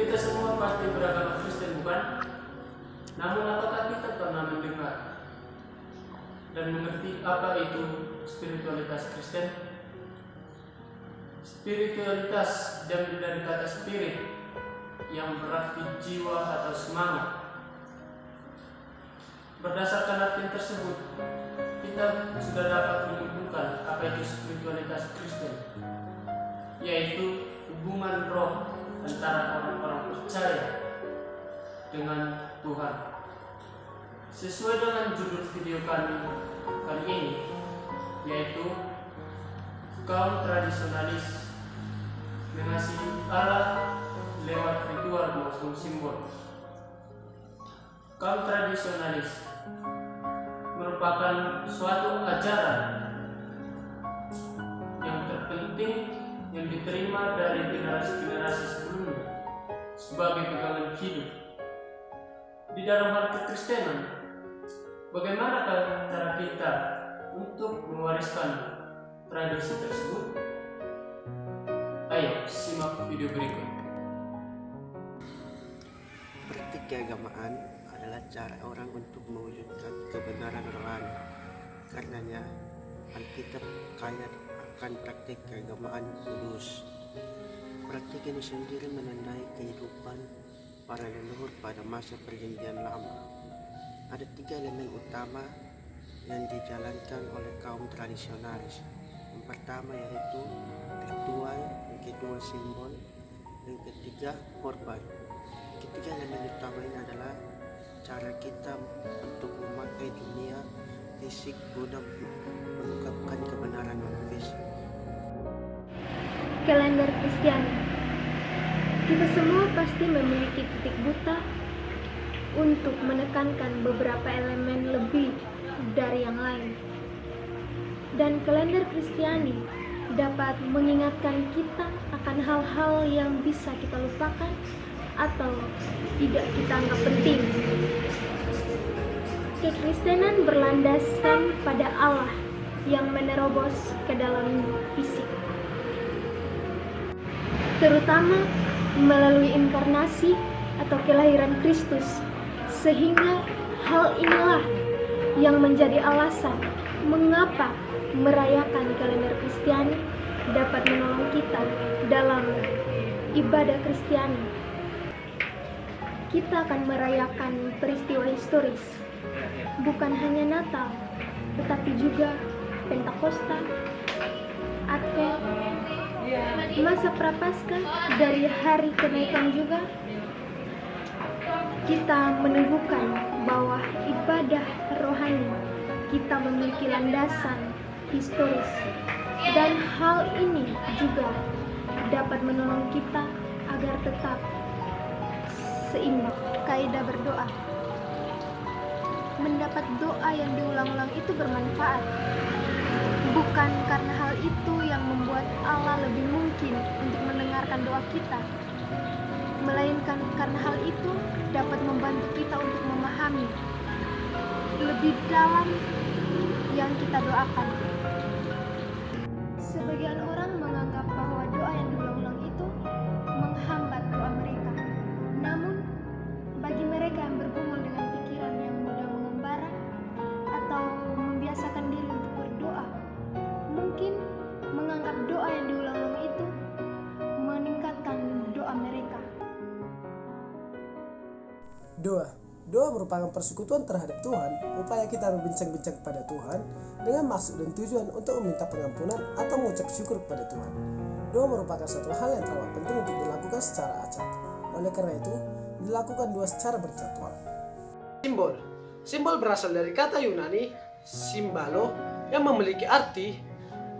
Kita semua pasti beragama Kristen, bukan? Namun apakah kita pernah mendengar dan mengerti apa itu spiritualitas Kristen? Spiritualitas diambil dari kata spirit yang berarti jiwa atau semangat. Berdasarkan arti tersebut, kita sudah dapat menyimpulkan apa itu spiritualitas Kristen, yaitu hubungan roh antara orang-orang percaya dengan Tuhan. Sesuai dengan judul video kami kali ini, yaitu kaum tradisionalis mengasihi Allah lewat ritual maupun simbol. Kaum tradisionalis merupakan suatu ajaran yang terpenting yang diterima dari generasi-generasi sebelumnya sebagai pegangan hidup. Di dalam hal kekristenan, bagaimana cara kita untuk mewariskan tradisi tersebut? Ayo simak video berikut. Praktik keagamaan adalah cara orang untuk mewujudkan kebenaran rohani. Karenanya, Alkitab kaya akan praktik keagamaan kudus. Praktik ini sendiri menandai kehidupan para leluhur pada masa perjanjian lama. Ada 3 elemen utama yang dijalankan oleh kaum tradisionalis. Yang pertama yaitu ritual, yang kedua simbol, yang ketiga korban. Ketiga elemen utama ini adalah cara kita untuk memakai dunia fisik guna mengungkapkan kebenaran fisik. Kalender Kristiani. Kita semua pasti memiliki titik buta untuk menekankan beberapa elemen lebih dari yang lain. Dan kalender Kristiani dapat mengingatkan kita akan hal-hal yang bisa kita lupakan atau tidak kita anggap penting. Kekristenan berlandaskan pada Allah yang menerobos ke dalam fisik, terutama melalui inkarnasi atau kelahiran Kristus, sehingga hal inilah yang menjadi alasan mengapa merayakan kalender Kristiani dapat menolong kita dalam ibadah Kristiani. Kita akan merayakan peristiwa historis, bukan hanya Natal, tetapi juga Pentakosta, Advent, masa Prapaskah, dari hari kenaikan juga. Kita meneguhkan bahwa ibadah rohani kita memiliki landasan historis, dan hal ini juga dapat menolong kita agar tetap seimbang. Kaidah berdoa. Mendapat doa yang diulang-ulang itu bermanfaat, bukan karena hal itu yang membuat Allah lebih mungkin untuk mendengarkan doa kita, melainkan karena hal itu dapat membantu kita untuk memahami lebih dalam yang kita doakan. Sebagian orang menganggap bahwa doa yang diulang-ulang itu menghambat doa mereka. Namun, bagi mereka yang bergumul dengan pikiran yang mudah mengembara atau membiasakan diri untuk berdoa, mungkin menganggap doa yang diulang-ulang itu meningkatkan doa mereka. Doa merupakan persekutuan terhadap Tuhan, upaya kita berbincang-bincang kepada Tuhan dengan maksud dan tujuan untuk meminta pengampunan atau mengucap syukur kepada Tuhan. Doa merupakan suatu hal yang teramat penting untuk dilakukan secara acak. Oleh karena itu, dilakukan doa secara berjadwal. Simbol berasal dari kata Yunani simbalo yang memiliki arti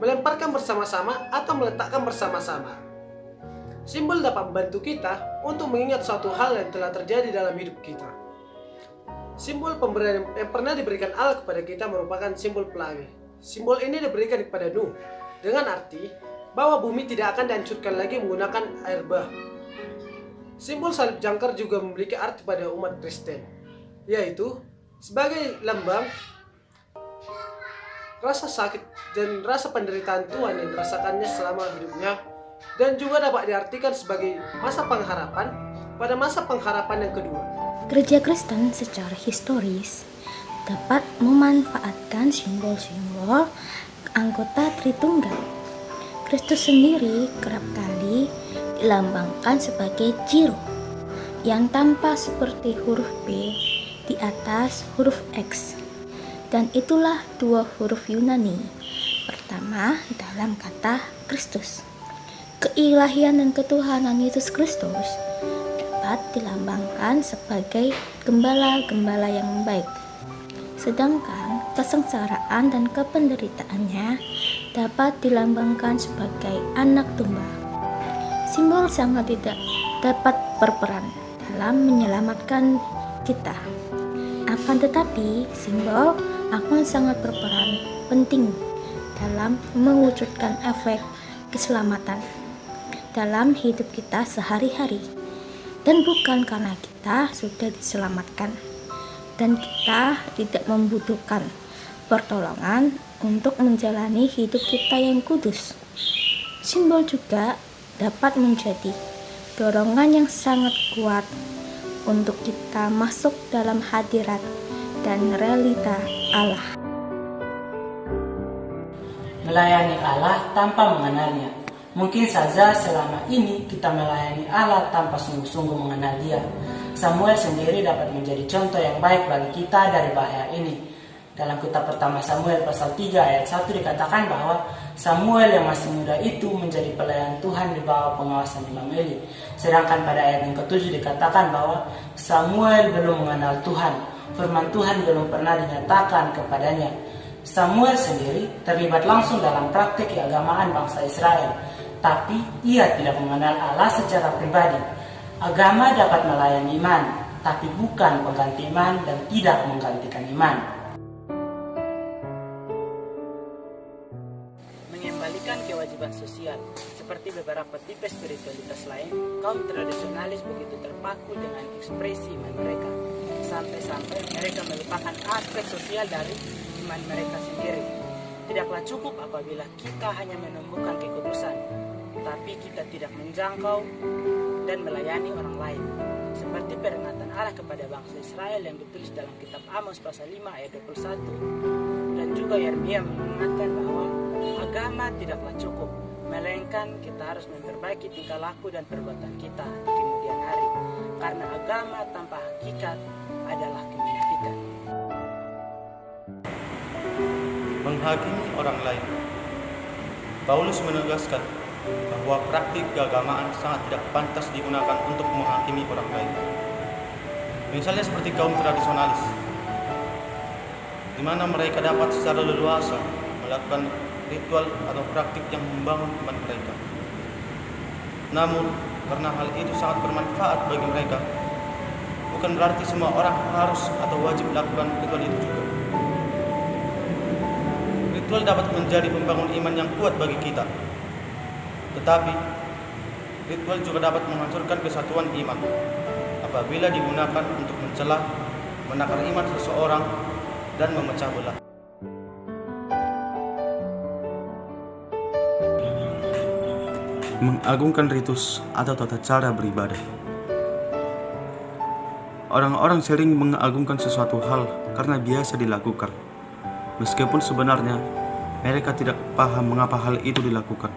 melemparkan bersama-sama atau meletakkan bersama-sama. Simbol dapat membantu kita untuk mengingat suatu hal yang telah terjadi dalam hidup kita. Simbol pemberian yang pernah diberikan Allah kepada kita merupakan simbol pelangi. Simbol ini diberikan kepada Nuh dengan arti bahwa bumi tidak akan dihancurkan lagi menggunakan air bah. Simbol salib jangkar juga memiliki arti pada umat Kristen, yaitu sebagai lambang rasa sakit dan rasa penderitaan Tuhan yang dirasakannya selama hidupnya, dan juga dapat diartikan sebagai masa pengharapan pada masa pengharapan yang kedua. Gereja Kristen secara historis dapat memanfaatkan simbol-simbol anggota Tritunggal. Kristus sendiri kerap kali dilambangkan sebagai Jiro yang tampak seperti huruf B di atas huruf X, dan itulah dua huruf Yunani pertama dalam kata Kristus. Keilahian dan ketuhanan Yesus Kristus dapat dilambangkan sebagai gembala-gembala yang baik, sedangkan kesengsaraan dan kependeritaannya dapat dilambangkan sebagai anak domba. Simbol sangat tidak dapat berperan dalam menyelamatkan kita. Akan tetapi, simbol akan sangat berperan penting dalam mewujudkan efek keselamatan dalam hidup kita sehari-hari. Dan bukan karena kita sudah diselamatkan dan kita tidak membutuhkan pertolongan untuk menjalani hidup kita yang kudus. Simbol juga dapat menjadi dorongan yang sangat kuat untuk kita masuk dalam hadirat dan realita Allah. Melayani Allah tanpa mengenalnya. Mungkin saja selama ini kita melayani Allah tanpa sungguh-sungguh mengenal Dia. Samuel sendiri dapat menjadi contoh yang baik bagi kita dari bahaya ini. Dalam kitab pertama Samuel pasal 3 ayat 1 dikatakan bahwa Samuel yang masih muda itu menjadi pelayan Tuhan di bawah pengawasan Imam Eli. Sedangkan pada ayat yang ke-7 dikatakan bahwa Samuel belum mengenal Tuhan. Firman Tuhan belum pernah dinyatakan kepadanya. Samuel sendiri terlibat langsung dalam praktik keagamaan bangsa Israel, tapi ia tidak mengenal Allah secara pribadi. Agama dapat melayani iman, tapi bukan pengganti iman dan tidak menggantikan iman. Mengembalikan kewajiban sosial. Seperti beberapa tipe spiritualitas lain, kaum tradisionalis begitu terpaku dengan ekspresi iman mereka, sampai-sampai mereka melupakan aspek sosial dari iman mereka sendiri. Tidaklah cukup apabila kita hanya menemukan kekudusan, tapi kita tidak menjangkau dan melayani orang lain. Seperti peringatan Allah kepada bangsa Israel yang ditulis dalam kitab Amos pasal 5 ayat 21. Dan juga Yeremia mengingatkan bahwa agama tidaklah cukup, melainkan kita harus memperbaiki tingkah laku dan perbuatan kita di kemudian hari. Karena agama tanpa hakikat adalah kemunafikan. Menghakimi orang lain. Paulus menegaskan bahwa praktik keagamaan sangat tidak pantas digunakan untuk menghakimi orang lain. Misalnya seperti kaum tradisionalis, di mana mereka dapat secara leluasa melakukan ritual atau praktik yang membangun iman mereka. Namun, karena hal itu sangat bermanfaat bagi mereka, bukan berarti semua orang harus atau wajib melakukan ritual itu juga. Ritual dapat menjadi pembangun iman yang kuat bagi kita. Tetapi, ritual juga dapat menghancurkan kesatuan iman apabila digunakan untuk mencelah, menakar iman seseorang, dan memecah belah. Mengagungkan ritus atau tata cara beribadah. Orang-orang sering mengagungkan sesuatu hal karena biasa dilakukan, meskipun sebenarnya mereka tidak paham mengapa hal itu dilakukan.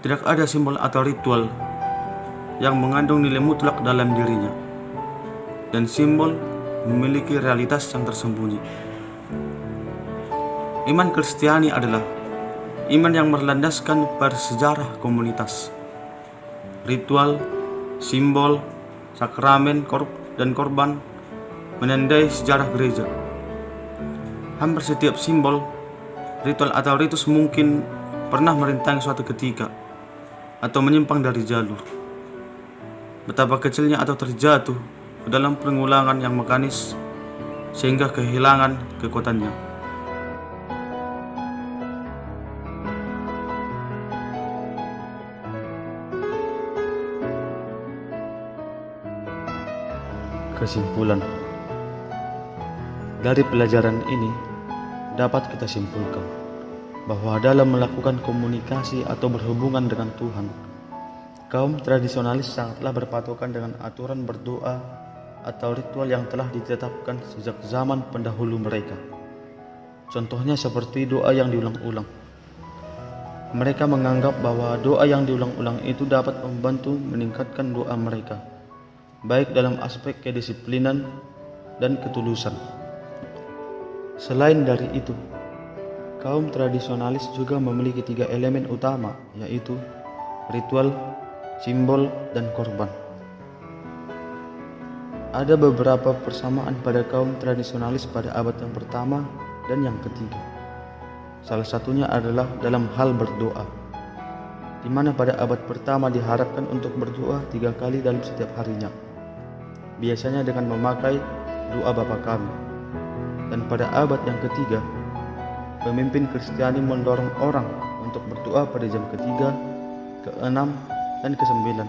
Tidak ada simbol atau ritual yang mengandung nilai mutlak dalam dirinya, dan simbol memiliki realitas yang tersembunyi. Iman Kristiani adalah iman yang berlandaskan pada sejarah komunitas, ritual, simbol, sakramen, dan korban menandai sejarah gereja. Hampir setiap simbol, ritual atau ritus mungkin pernah merintangi suatu ketika atau menyimpang dari jalur. Betapa kecilnya atau terjatuh ke dalam pengulangan yang mekanis sehingga kehilangan kekuatannya. Kesimpulan dari pelajaran ini dapat kita simpulkan bahwa dalam melakukan komunikasi atau berhubungan dengan Tuhan, Kaum tradisionalis sangatlah berpatokan dengan aturan berdoa atau ritual yang telah ditetapkan sejak zaman pendahulu mereka. Contohnya seperti doa yang diulang-ulang. Mereka menganggap bahwa doa yang diulang-ulang itu dapat membantu meningkatkan doa mereka, baik dalam aspek kedisiplinan dan ketulusan. Selain dari itu, kaum tradisionalis juga memiliki 3 elemen utama, yaitu ritual, simbol, dan korban. Ada beberapa persamaan pada kaum tradisionalis pada abad yang pertama dan yang ketiga. Salah satunya adalah dalam hal berdoa, di mana pada abad pertama diharapkan untuk berdoa 3 kali dalam setiap harinya, biasanya dengan memakai doa Bapa Kami. Dan pada abad yang ketiga, pemimpin Kristiani mendorong orang untuk berdoa pada jam ke-3, ke-6, dan ke-9